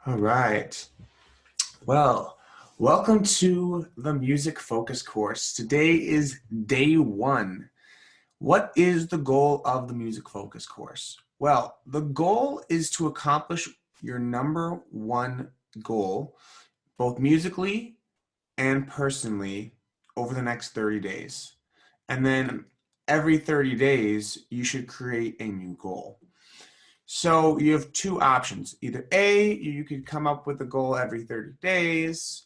All right. Well, welcome to the Music Focus course. Today is day one. What is the goal of the Music Focus course? Well, the goal is to accomplish your number one goal, both musically and personally, over the next 30 days. And then every 30 days, you should create a new goal. So you have two options. Either A, you could come up with a goal every 30 days,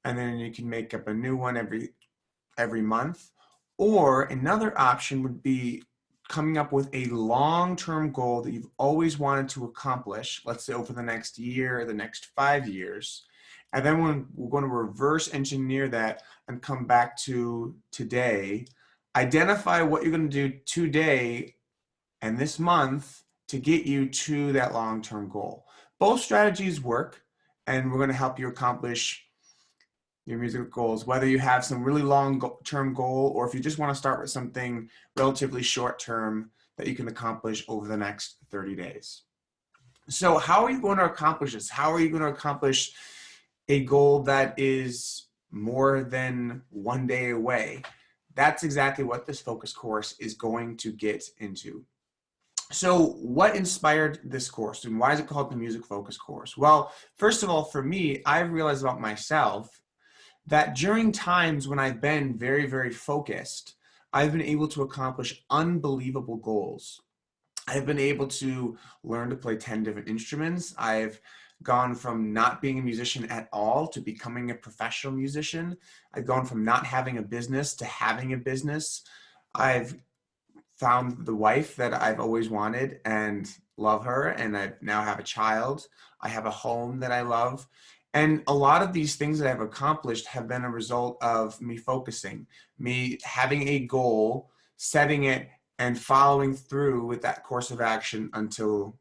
and then you can make up a new one every month. Or another option would be coming up with a long-term goal that you've always wanted to accomplish, let's say over the next year or the next 5 years. And then we're going to reverse engineer that and come back to today, identify what you're going to do today and this month to get you to that long-term goal. Both strategies work, and we're going to help you accomplish your music goals, whether you have some really long-term goal or if you just want to start with something relatively short-term that you can accomplish over the next 30 days. So how are you going to accomplish this? How are you going to accomplish a goal that is more than one day away? That's exactly what this focus course is going to get into. So what inspired this course and why is it called the Music Focus course? Well, first of all, for me, I've realized about myself that during times when I've been very, very focused, I've been able to accomplish unbelievable goals. I've been able to learn to play 10 different instruments. I've gone from not being a musician at all to becoming a professional musician. I've gone from not having a business to having a business. I've found the wife that I've always wanted and love her, and I now have a child. I have a home that I love. And a lot of these things that I've accomplished have been a result of me focusing, me having a goal, setting it, and following through with that course of action until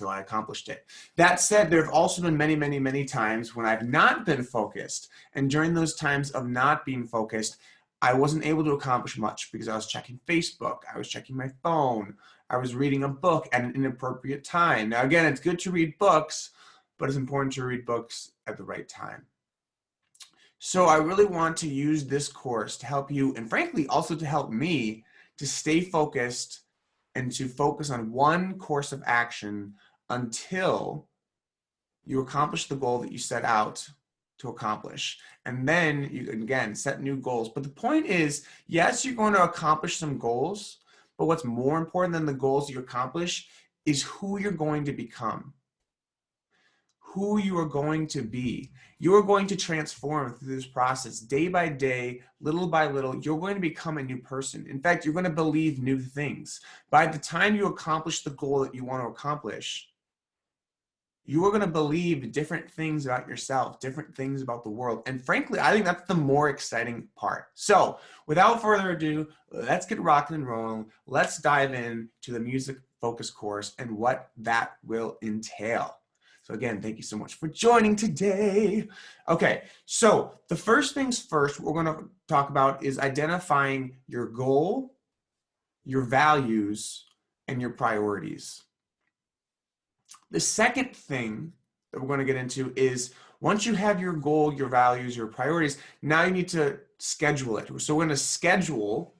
I accomplished it. That said, there have also been many, many, many times when I've not been focused. And during those times of not being focused, I wasn't able to accomplish much because I was checking Facebook, I was checking my phone, I was reading a book at an inappropriate time. Now, again, it's good to read books, but it's important to read books at the right time. So I really want to use this course to help you, and frankly, also to help me to stay focused and to focus on one course of action until you accomplish the goal that you set out to accomplish. And then you can, again, set new goals. But the point is, yes, you're going to accomplish some goals, but what's more important than the goals you accomplish is who you're going to become, who you are going to be. You are going to transform through this process day by day, little by little. You're going to become a new person. In fact, you're going to believe new things. By the time you accomplish the goal that you want to accomplish, you are going to believe different things about yourself, different things about the world. And frankly, I think that's the more exciting part. So without further ado, let's get rocking and rolling. Let's dive in to the Music Focus course and what that will entail. So again, thank you so much for joining today. Okay, so the first things first, what we're going to talk about is identifying your goal, your values, and your priorities. The second thing that we're going to get into is once you have your goal, your values, your priorities, now you need to schedule it. So we're going to schedule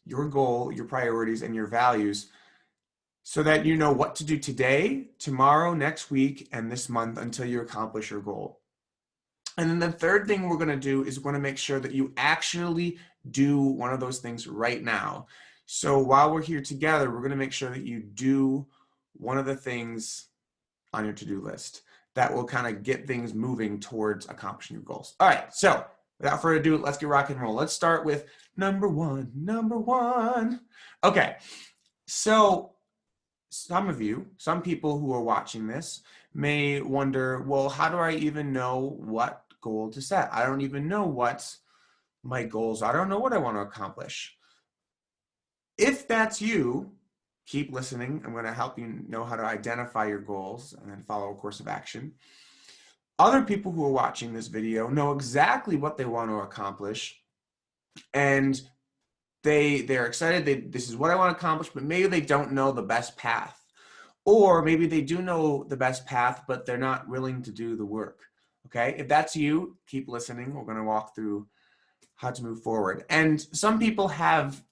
your goal, your priorities, and your values so that you know what to do today, tomorrow, next week, and this month until you accomplish your goal. And then the third thing we're going to do is we're going to make sure that you actually do one of those things right now. So while we're here together, we're going to make sure that you do one of the things on your to-do list that will kind of get things moving towards accomplishing your goals. All right, so without further ado, let's get rock and roll. Let's start with number one. Okay, so some people who are watching this may wonder, well, how do I even know what goal to set? I don't even know what my goals are. I don't know what I want to accomplish. If that's you, keep listening. I'm going to help you know how to identify your goals and then follow a course of action. Other people who are watching this video know exactly what they want to accomplish, and they're excited. This is what I want to accomplish, but maybe they don't know the best path. Or maybe they do know the best path, but they're not willing to do the work. Okay, if that's you, keep listening. We're going to walk through how to move forward. And some people have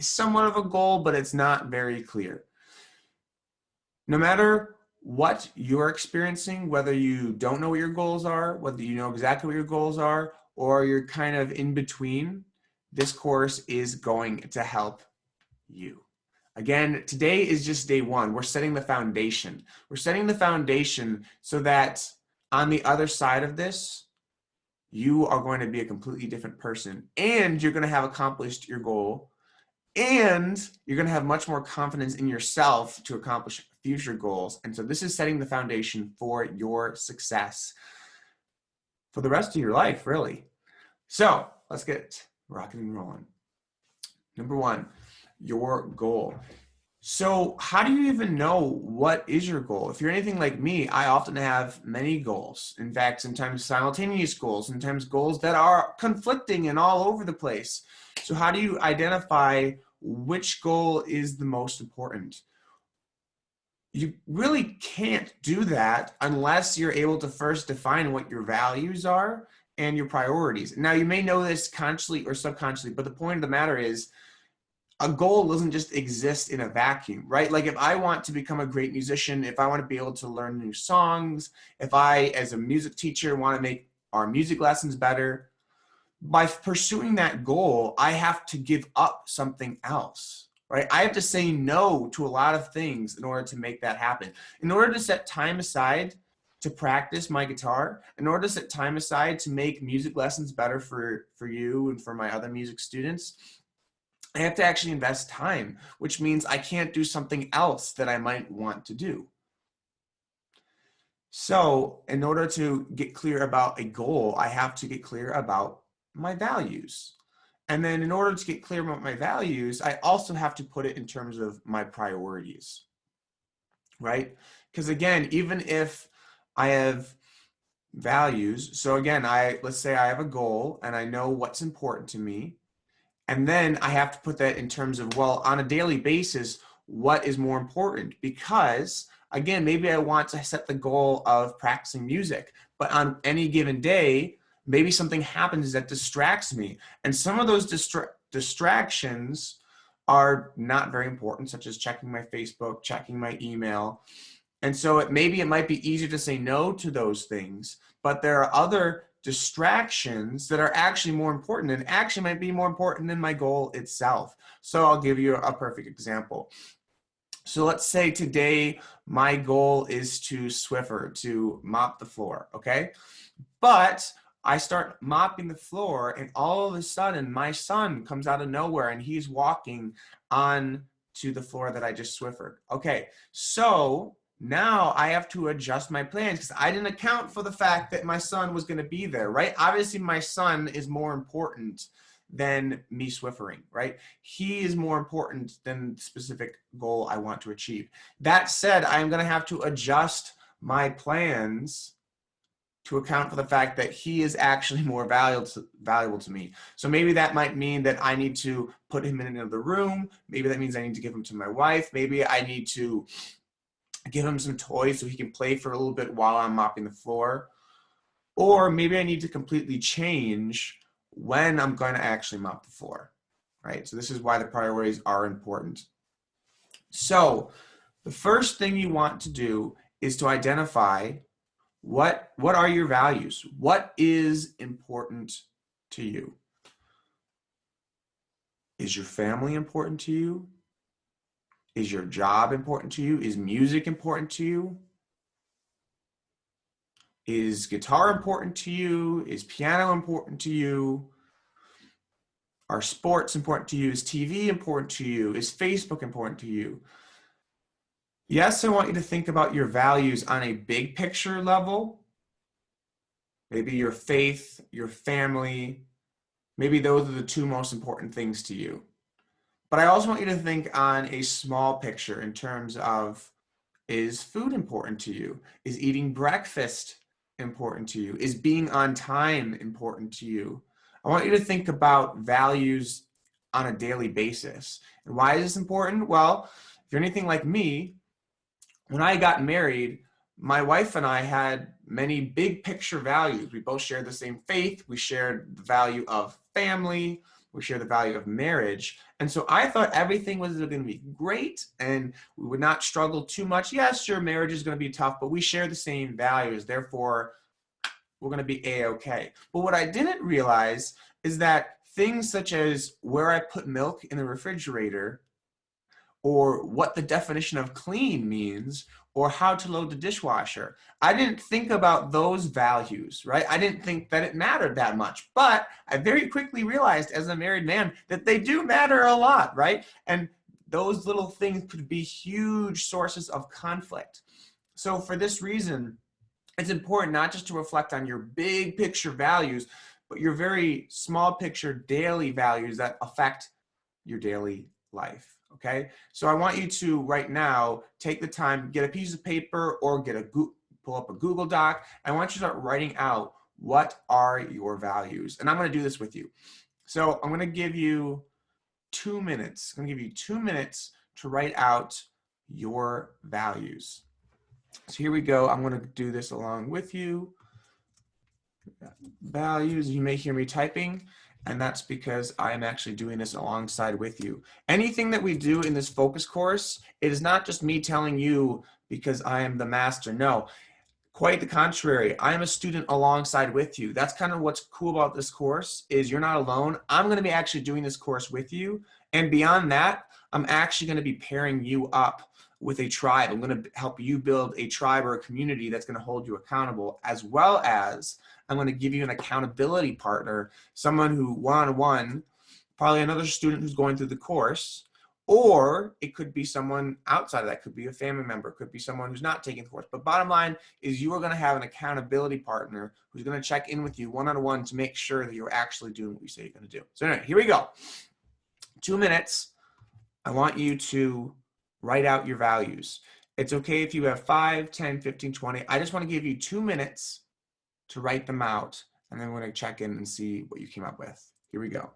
somewhat of a goal, but it's not very clear. No matter what you're experiencing, whether you don't know what your goals are, whether you know exactly what your goals are, or you're kind of in between, this course is going to help you. Again, today is just day one. We're setting the foundation. We're setting the foundation so that on the other side of this, you are going to be a completely different person, and you're going to have accomplished your goal, and you're going to have much more confidence in yourself to accomplish future goals. And so this is setting the foundation for your success for the rest of your life, really. So let's get rocking and rolling. Number one, your goal. So how do you even know what is your goal? If you're anything like me, I often have many goals. In fact, sometimes simultaneous goals, sometimes goals that are conflicting and all over the place. So how do you identify which goal is the most important? You really can't do that unless you're able to first define what your values are and your priorities. Now, you may know this consciously or subconsciously, but the point of the matter is, a goal doesn't just exist in a vacuum, right? Like if I want to become a great musician, if I want to be able to learn new songs, if I, as a music teacher, want to make our music lessons better, by pursuing that goal, I have to give up something else, right? I have to say no to a lot of things in order to make that happen. In order to set time aside to practice my guitar, in order to set time aside to make music lessons better for you and for my other music students, I have to actually invest time, which means I can't do something else that I might want to do. So in order to get clear about a goal, I have to get clear about my values. And then in order to get clear about my values, I also have to put it in terms of my priorities, right? Because again, even if I have values, so again, let's say I have a goal and I know what's important to me. And then I have to put that in terms of, well, on a daily basis, what is more important? Because again, maybe I want to set the goal of practicing music, but on any given day, maybe something happens that distracts me. And some of those distractions are not very important, such as checking my Facebook, checking my email. And so maybe it might be easier to say no to those things, but there are other distractions that are actually more important and actually might be more important than my goal itself. So I'll give you a perfect example. So let's say today my goal is to Swiffer, to mop the floor, okay? But I start mopping the floor and all of a sudden my son comes out of nowhere and he's walking on to the floor that I just Swiffered. Okay, so now I have to adjust my plans because I didn't account for the fact that my son was going to be there, right? Obviously, my son is more important than me Swiffering, right? He is more important than the specific goal I want to achieve. That said, I'm going to have to adjust my plans to account for the fact that he is actually more valuable to me. So maybe that might mean that I need to put him in another room. Maybe that means I need to give him to my wife. Maybe I need to give him some toys so he can play for a little bit while I'm mopping the floor. Or maybe I need to completely change when I'm going to actually mop the floor, right? So this is why the priorities are important. So the first thing you want to do is to identify what are your values? What is important to you? Is your family important to you? Is your job important to you? Is music important to you? Is guitar important to you? Is piano important to you? Are sports important to you? Is TV important to you? Is Facebook important to you? Yes, I want you to think about your values on a big picture level. Maybe your faith, your family, maybe those are the two most important things to you. But I also want you to think on a small picture in terms of, is food important to you? Is eating breakfast important to you? Is being on time important to you? I want you to think about values on a daily basis. And why is this important? Well, if you're anything like me, when I got married, my wife and I had many big picture values. We both shared the same faith. We shared the value of family. We shared the value of marriage. And so I thought everything was going to be great and we would not struggle too much. Yes, sure, marriage is going to be tough, but we share the same values. Therefore, we're going to be A-okay. But what I didn't realize is that things such as where I put milk in the refrigerator, or what the definition of clean means, or how to load the dishwasher. I didn't think about those values, right? I didn't think that it mattered that much, but I very quickly realized as a married man that they do matter a lot, right? And those little things could be huge sources of conflict. So for this reason, it's important not just to reflect on your big picture values, but your very small picture daily values that affect your daily life. Okay, so I want you to right now take the time, get a piece of paper or pull up a Google Doc. I want you to start writing out what are your values, and I'm going to do this with you. So I'm going to give you 2 minutes. I'm going to give you 2 minutes to write out your values. So here we go. I'm going to do this along with you. Values. You may hear me typing, and that's because I am actually doing this alongside with you. Anything that we do in this focus course, it is not just me telling you because I am the master. No, quite the contrary. I am a student alongside with you. That's kind of what's cool about this course is you're not alone. I'm going to be actually doing this course with you. And beyond that, I'm actually going to be pairing you up with a tribe. I'm going to help you build a tribe or a community that's going to hold you accountable, as well as I'm going to give you an accountability partner, someone who one-on-one, probably another student who's going through the course, or it could be someone outside of that. Could be a family member, could be someone who's not taking the course. But bottom line is you are going to have an accountability partner who's going to check in with you one-on-one to make sure that you're actually doing what you say you're going to do. So anyway, here we go. 2 minutes. I want you to write out your values. It's okay if you have 5, 10, 15, 20. I just want to give you 2 minutes to write them out, and then we're going to check in and see what you came up with. Here we go.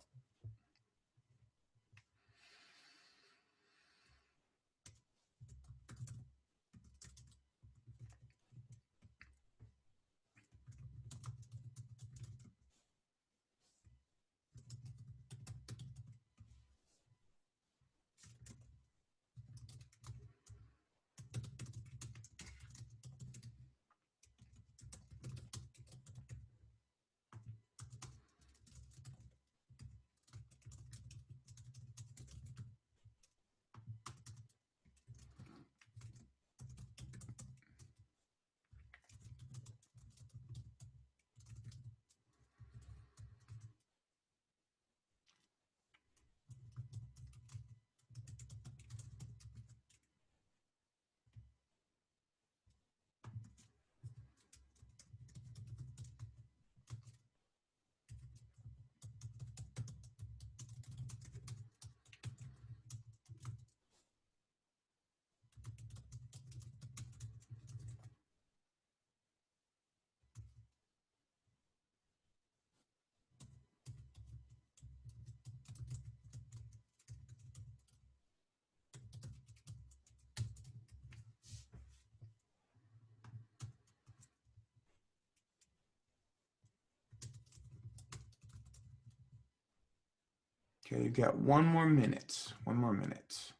Okay, you got 1 more minute. 1 more minute.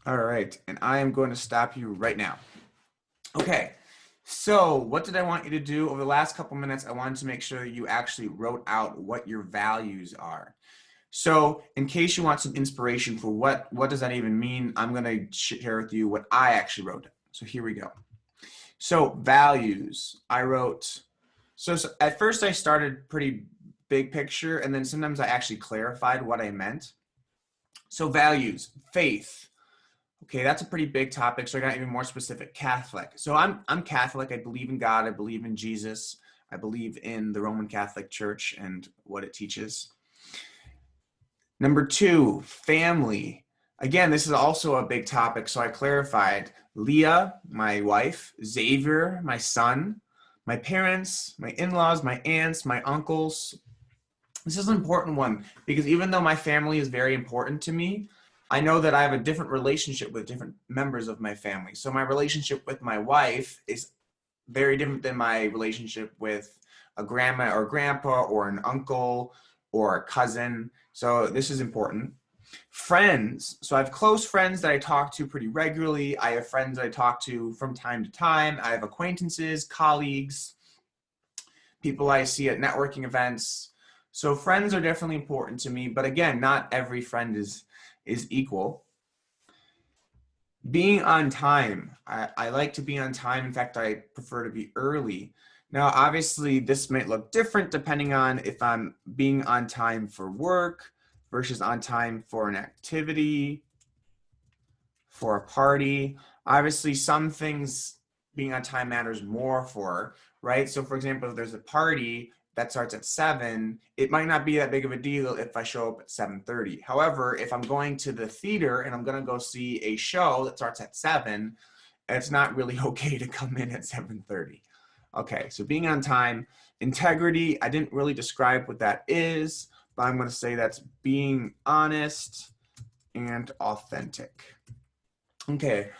All right, and I am going to stop you right now. Okay, so what did I want you to do over the last couple minutes? I wanted to make sure you actually wrote out what your values are. So in case you want some inspiration for what does that even mean, I'm going to share with you what I actually wrote. So here we go. So values, I wrote, so at first I started pretty big picture, and then sometimes I actually clarified what I meant. So values, faith. Okay, that's a pretty big topic. So I got even more specific. Catholic. So I'm Catholic. I believe in God. I believe in Jesus. I believe in the Roman Catholic Church and what it teaches. Number two, family. Again, this is also a big topic, so I clarified. Leah, my wife, Xavier, my son, my parents, my in-laws, my aunts, my uncles. This is an important one because even though my family is very important to me, I know that I have a different relationship with different members of my family. So my relationship with my wife is very different than my relationship with a grandma or grandpa or an uncle or a cousin. So this is important. Friends. So I have close friends that I talk to pretty regularly. I have friends that I talk to from time to time. I have acquaintances, colleagues, people I see at networking events. So friends are definitely important to me, but again, not every friend is equal. Being on time. I like to be on time. In fact, I prefer to be early. Now, obviously, this might look different depending on if I'm being on time for work versus on time for an activity, for a party. Obviously, some things being on time matters more for, right? So, for example, if there's a party that starts at 7, it might not be that big of a deal if I show up at 7:30. However, if I'm going to the theater and I'm going to go see a show that starts at 7, it's not really okay to come in at 7:30. Okay, so being on time. Integrity, I didn't really describe what that is, but I'm going to say that's being honest and authentic. Okay,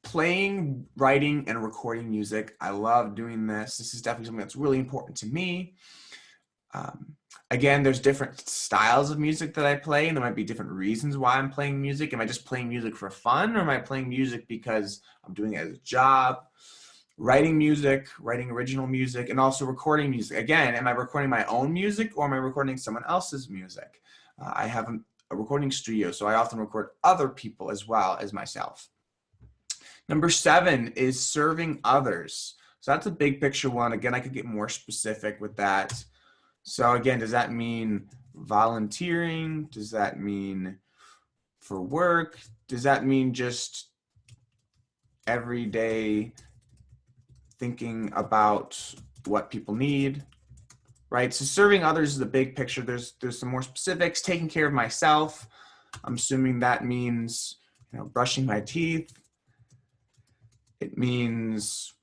playing, writing, and recording music. I love doing this. This is definitely something that's really important to me. Um, Again, there's different styles of music that I play, and there might be different reasons why I'm playing music. Am I just playing music for fun, or am I playing music because I'm doing it as a job? Writing music, writing original music, and also recording music. Again, am I recording my own music, or am I recording someone else's music? I have a recording studio, so I often record other people as well as myself. Number 7 is serving others. So that's a big picture one. Again, I could get more specific with that. So again, does that mean volunteering? Does that mean for work? Does that mean just every day thinking about what people need? Right? So serving others is a big picture. There's some more specifics. Taking care of myself. I'm assuming that means, brushing my teeth. It means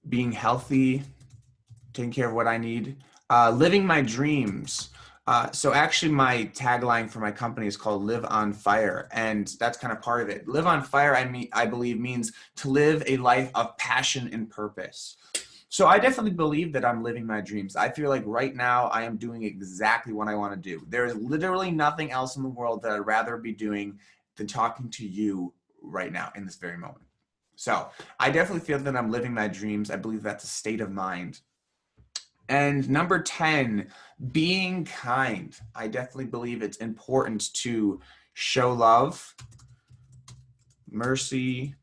being healthy, taking care of what I need, living my dreams. So actually my tagline for my company is called Live on Fire, and that's kind of part of it. Live on Fire, I believe, means to live a life of passion and purpose. So I definitely believe that I'm living my dreams. I feel like right now I am doing exactly what I want to do. There is literally nothing else in the world that I'd rather be doing than talking to you right now in this very moment. So I definitely feel that I'm living my dreams. I believe that's a state of mind. And number 10, being kind. I definitely believe it's important to show love, mercy,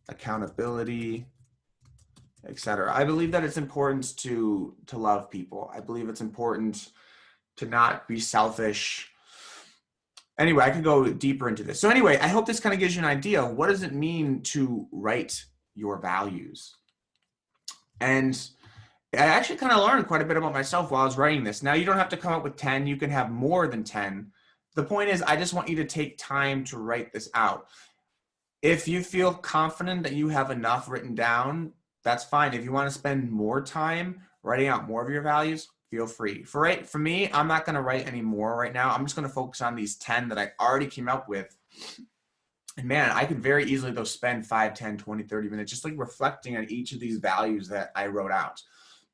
accountability, etc. I believe that it's important to love people. I believe it's important to not be selfish. Anyway, I could go deeper into this. So anyway, I hope this kind of gives you an idea. What does it mean to write your values? And I actually kind of learned quite a bit about myself while I was writing this. Now, you don't have to come up with 10. You can have more than 10. The point is, I just want you to take time to write this out. If you feel confident that you have enough written down, that's fine. If you want to spend more time writing out more of your values, feel free. For me, I'm not going to write any more right now. I'm just going to focus on these 10 that I already came up with. And man, I could very easily though spend 5, 10, 20, 30 minutes just like reflecting on each of these values that I wrote out.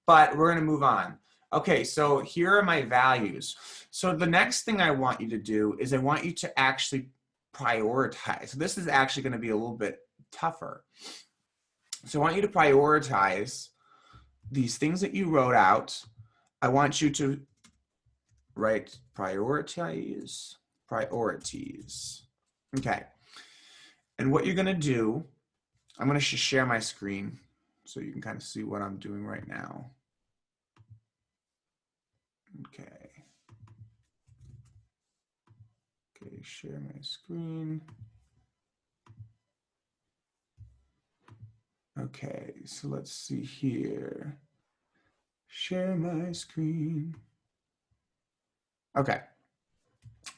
But we're going to move on. Okay, so here are my values. So the next thing I want you to do is I want you to actually prioritize. So this is actually going to be a little bit tougher. So I want you to prioritize these things that you wrote out. I want you to write priorities. Okay. And what you're going to do, I'm going to share my screen so you can kind of see what I'm doing right now. Okay. Okay, share my screen. Okay, so let's see here. Share my screen. Okay.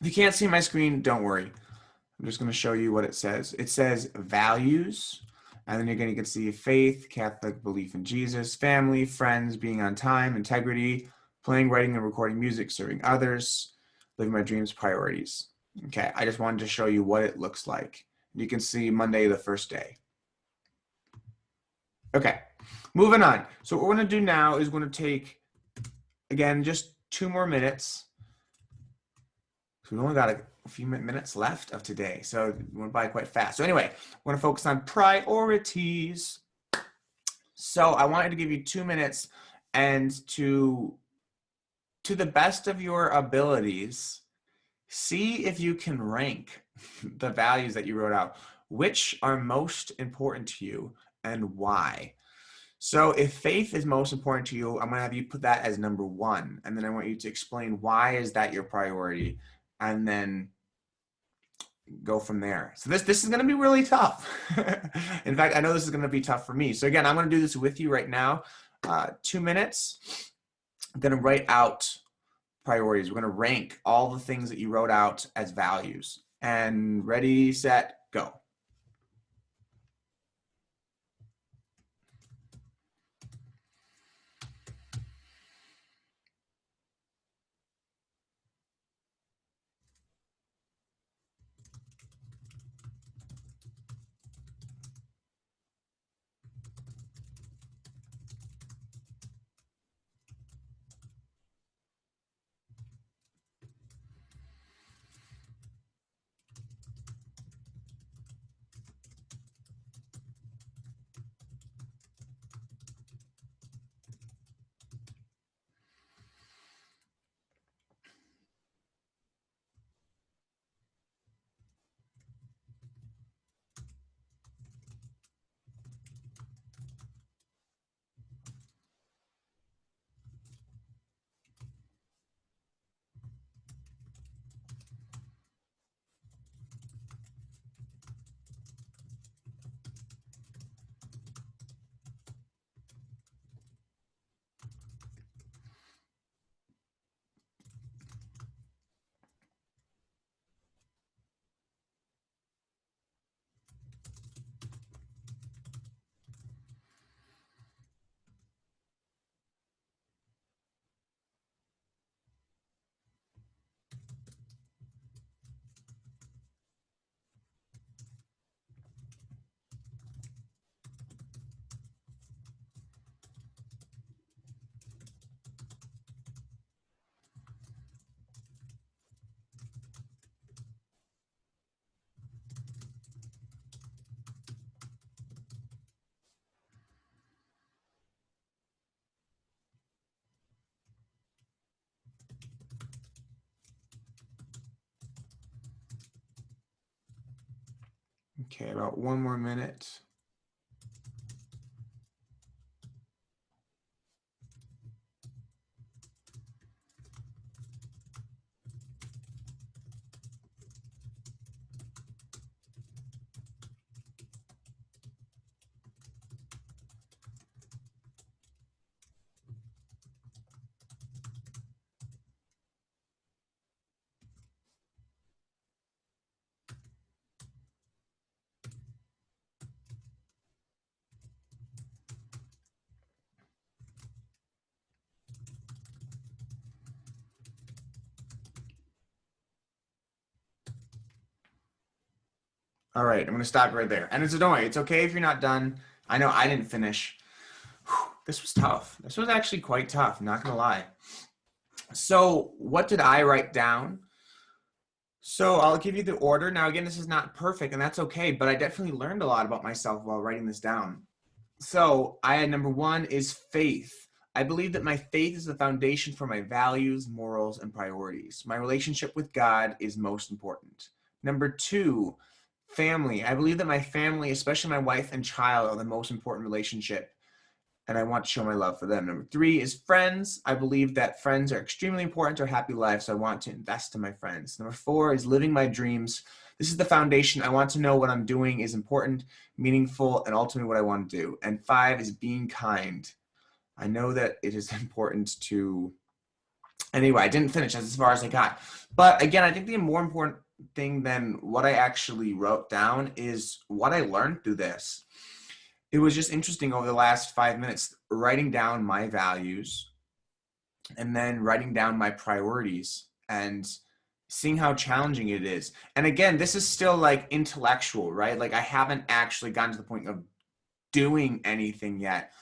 If you can't see my screen, don't worry. I'm just going to show you what it says. It says values, and then you're going to see faith, Catholic belief in Jesus, family, friends, being on time, integrity, playing, writing, and recording music, serving others, living my dreams, priorities. Okay, I just wanted to show you what it looks like. You can see Monday, the first day. Okay, moving on. So what we're going to do now is we're going to take, again, just 2 more minutes. So we've only got a few minutes left of today, so it went by quite fast. So anyway, we're going to focus on priorities. So I wanted to give you 2 minutes, and to the best of your abilities, see if you can rank the values that you wrote out. Which are most important to you and why? So if faith is most important to you, I'm going to have you put that as number 1. And then I want you to explain why is that your priority, and then go from there. So this is going to be really tough. In fact, I know this is going to be tough for me. So again, I'm going to do this with you right now. 2 minutes. I'm going to write out priorities. We're going to rank all the things that you wrote out as values. And ready, set, go. Okay, about 1 more minute. All right, I'm going to stop right there. And don't worry, it's okay if you're not done. I know I didn't finish. Whew, this was tough. This was actually quite tough, not going to lie. So what did I write down? So I'll give you the order. Now, again, this is not perfect, and that's okay, but I definitely learned a lot about myself while writing this down. So I had number 1 is faith. I believe that my faith is the foundation for my values, morals, and priorities. My relationship with God is most important. Number 2, family. I believe that my family, especially my wife and child, are the most important relationship and I want to show my love for them. Number 3 is friends. I believe that friends are extremely important to a happy life, so I want to invest in my friends. Number 4 is living my dreams. This is the foundation. I want to know what I'm doing is important, meaningful, and ultimately what I want to do. And 5 is being kind. I know that it is important to, anyway, I didn't finish. That's as far as I got. But again, I think the more important thing than what I actually wrote down is what I learned through this. It was just interesting over the last 5 minutes, writing down my values and then writing down my priorities and seeing how challenging it is. And again, this is still like intellectual, right? Like I haven't actually gotten to the point of doing anything yet.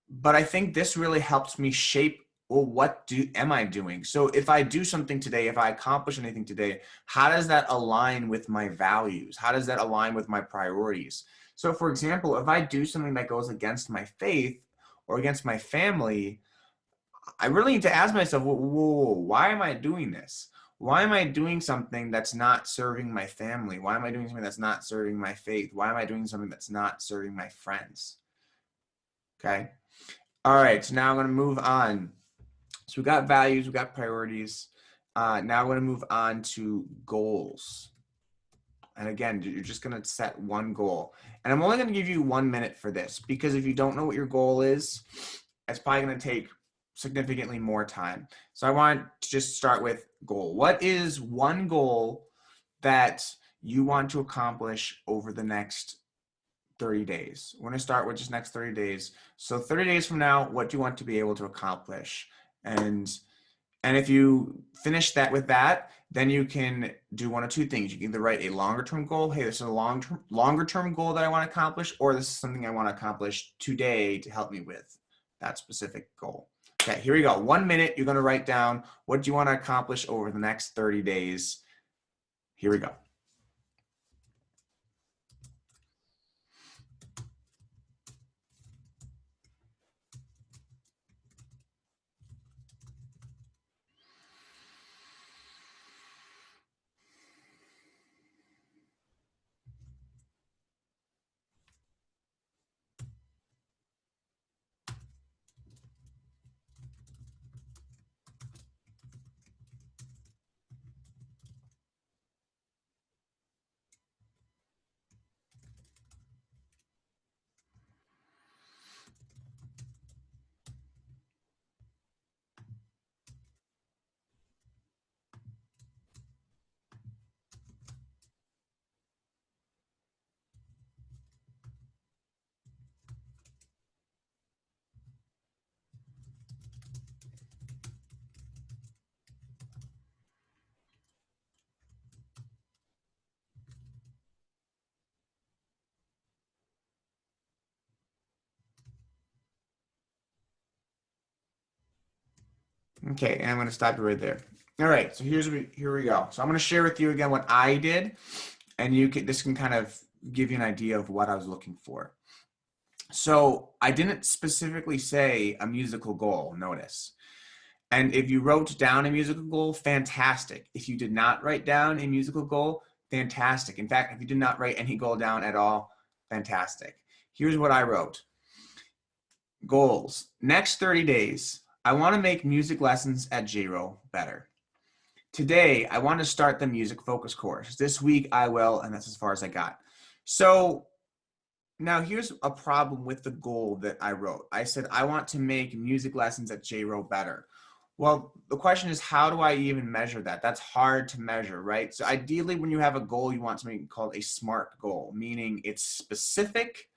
But I think this really helps me shape, well, what am I doing? So if I do something today, if I accomplish anything today, how does that align with my values? How does that align with my priorities? So for example, if I do something that goes against my faith or against my family, I really need to ask myself, whoa, why am I doing this? Why am I doing something that's not serving my family? Why am I doing something that's not serving my faith? Why am I doing something that's not serving my friends? Okay. All right, so now I'm going to move on. So we got values, we got priorities. Now I'm going to move on to goals. And again, you're just going to set one goal. And I'm only going to give you 1 minute for this because if you don't know what your goal is, it's probably going to take significantly more time. So I want to just start with goal. What is one goal that you want to accomplish over the next 30 days? We're going to start with just next 30 days. So 30 days from now, what do you want to be able to accomplish? And if you finish that with that, then you can do one of two things. You can either write a longer term goal. Hey, this is a longer term goal that I want to accomplish, or this is something I want to accomplish today to help me with that specific goal. Okay, here we go. 1 minute, you're going to write down what do you want to accomplish over the next 30 days. Here we go. Okay, and I'm going to stop you right there. All right, so here we go. So I'm going to share with you again what I did, and this can kind of give you an idea of what I was looking for. So I didn't specifically say a musical goal, notice. And if you wrote down a musical goal, fantastic. If you did not write down a musical goal, fantastic. In fact, if you did not write any goal down at all, fantastic. Here's what I wrote. Goals. Next 30 days, I want to make music lessons at JRO better. Today, I want to start the music focus course. This week, I will, and that's as far as I got. So now here's a problem with the goal that I wrote. I said, I want to make music lessons at JRO better. Well, the question is, how do I even measure that? That's hard to measure, right? So ideally, when you have a goal, you want something called a SMART goal, meaning it's specific,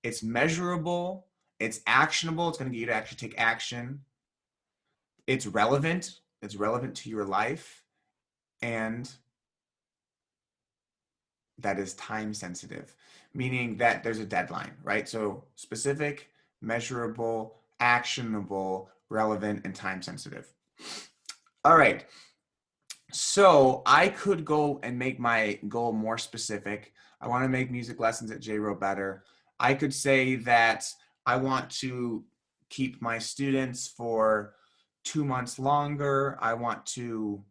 it's measurable, it's actionable, it's going to get you to actually take action. It's relevant to your life, and that is time sensitive, meaning that there's a deadline, right? So specific, measurable, actionable, relevant, and time sensitive. All right. So I could go and make my goal more specific. I want to make music lessons at JRO better. I could say that I want to keep my students for 2 months longer. I want to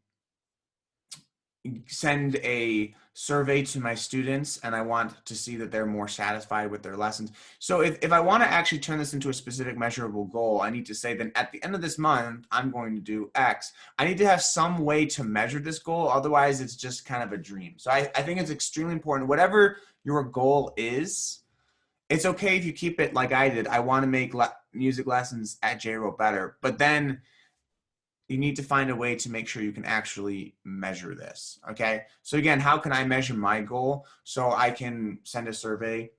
send a survey to my students and I want to see that they're more satisfied with their lessons. So if I want to actually turn this into a specific measurable goal, I need to say then at the end of this month, I'm going to do X. I need to have some way to measure this goal. Otherwise, it's just kind of a dream. So I think it's extremely important. Whatever your goal is, it's okay if you keep it like I did. I want to make music lessons at JRO better, but then you need to find a way to make sure you can actually measure this. Okay. So again, how can I measure my goal? So I can send a survey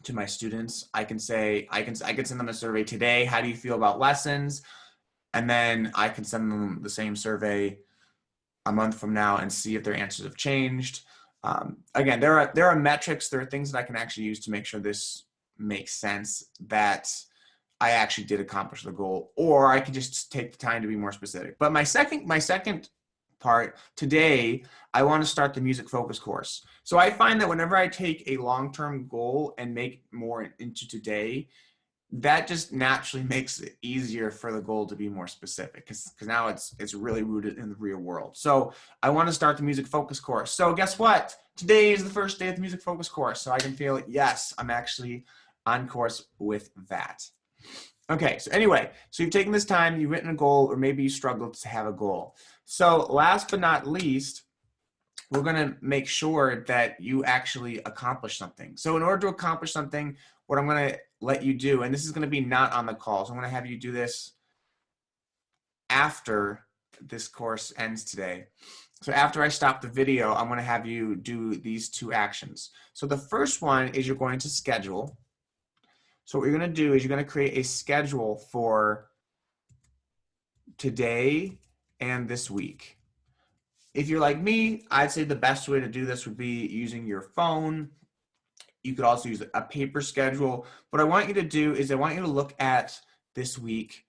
to my students. I can say, I can send them a survey today. How do you feel about lessons? And then I can send them the same survey a month from now and see if their answers have changed. Again, there are metrics, there are things that I can actually use to make sure this makes sense, that I actually did accomplish the goal, or I could just take the time to be more specific. But my second part today, I want to start the music focus course. So I find that whenever I take a long-term goal and make more into today, that just naturally makes it easier for the goal to be more specific, because now it's really rooted in the real world. So I want to start the music focus course. So guess what? Today is the first day of the music focus course. So I can feel, yes, I'm actually on course with that. Okay, so anyway, so you've taken this time, you've written a goal, or maybe you struggled to have a goal. So last but not least, we're going to make sure that you actually accomplish something. So in order to accomplish something, what I'm going to let you do, and this is going to be not on the call, so I'm going to have you do this after this course ends today. So after I stop the video, I'm going to have you do these two actions. So the first one is you're going to schedule. So what you're going to do is you're going to create a schedule for today and this week. If you're like me, I'd say the best way to do this would be using your phone. You could also use a paper schedule. What I want you to do is I want you to look at this week.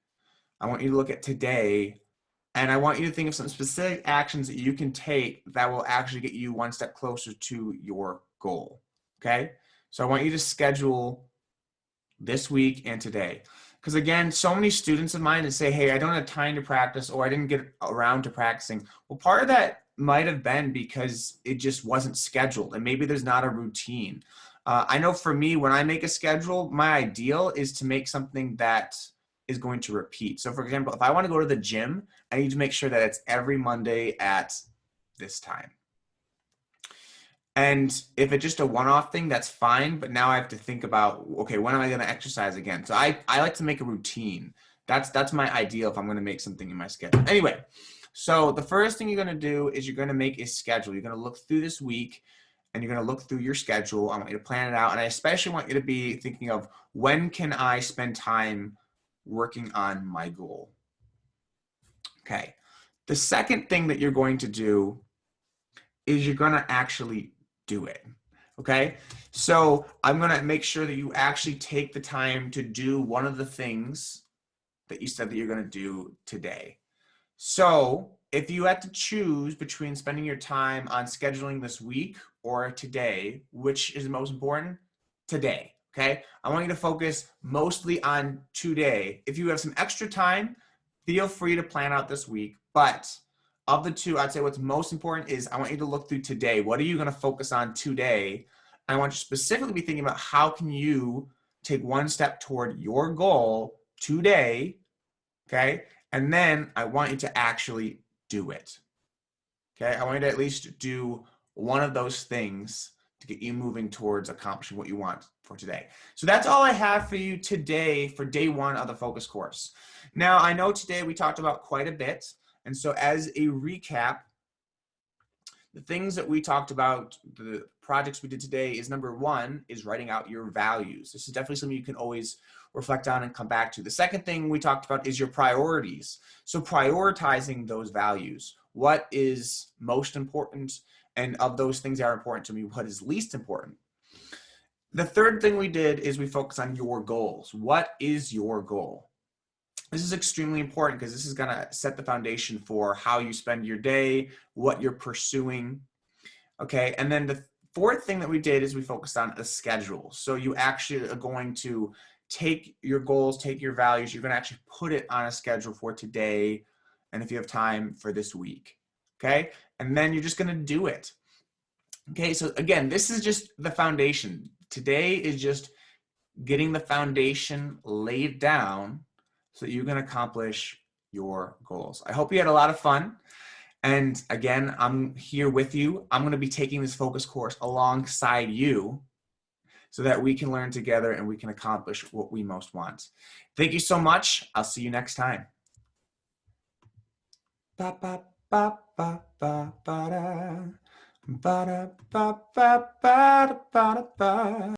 I want you to look at today, and I want you to think of some specific actions that you can take that will actually get you one step closer to your goal. Okay? So I want you to schedule this week and today. Because again, so many students of mine that say, hey, I don't have time to practice, or I didn't get around to practicing. Well, part of that might have been because it just wasn't scheduled, and maybe there's not a routine. I know for me, when I make a schedule, my ideal is to make something that is going to repeat. So for example, if I want to go to the gym, I need to make sure that it's every Monday at this time. And if it's just a one-off thing, that's fine. But now I have to think about, okay, when am I going to exercise again? So I like to make a routine. That's my ideal if I'm going to make something in my schedule. Anyway, so the first thing you're going to do is you're going to make a schedule. You're going to look through this week and you're going to look through your schedule. I want you to plan it out. And I especially want you to be thinking of, when can I spend time working on my goal? Okay. The second thing that you're going to do is you're going to actually do it. Okay. So I'm going to make sure that you actually take the time to do one of the things that you said that you're going to do today. So if you had to choose between spending your time on scheduling this week or today, which is the most important? Today. Okay. I want you to focus mostly on today. If you have some extra time, feel free to plan out this week, but of the two, I'd say what's most important is I want you to look through today. What are you going to focus on today? I want you to specifically be thinking about how can you take one step toward your goal today, okay? And then I want you to actually do it, okay? I want you to at least do one of those things to get you moving towards accomplishing what you want for today. So that's all I have for you today for day one of the focus course. Now, I know today we talked about quite a bit. And so as a recap, the things that we talked about, the projects we did today is number one is writing out your values. This is definitely something you can always reflect on and come back to. The second thing we talked about is your priorities. So prioritizing those values. What is most important? And of those things that are important to me, what is least important? The third thing we did is we focus on your goals. What is your goal? This is extremely important because this is going to set the foundation for how you spend your day, what you're pursuing. Okay. And then the fourth thing that we did is we focused on a schedule. So you actually are going to take your goals, take your values, you're going to actually put it on a schedule for today. And if you have time, for this week. Okay. and then you're just going to do it. Okay, so again, this is just the foundation. Today is just getting the foundation laid down so that you can accomplish your goals. I hope you had a lot of fun. And again, I'm here with you. I'm going to be taking this focus course alongside you so that we can learn together and we can accomplish what we most want. Thank you so much. I'll see you next time. Ba ba ba ba ba ba da. Ba da ba ba ba da ba da ba.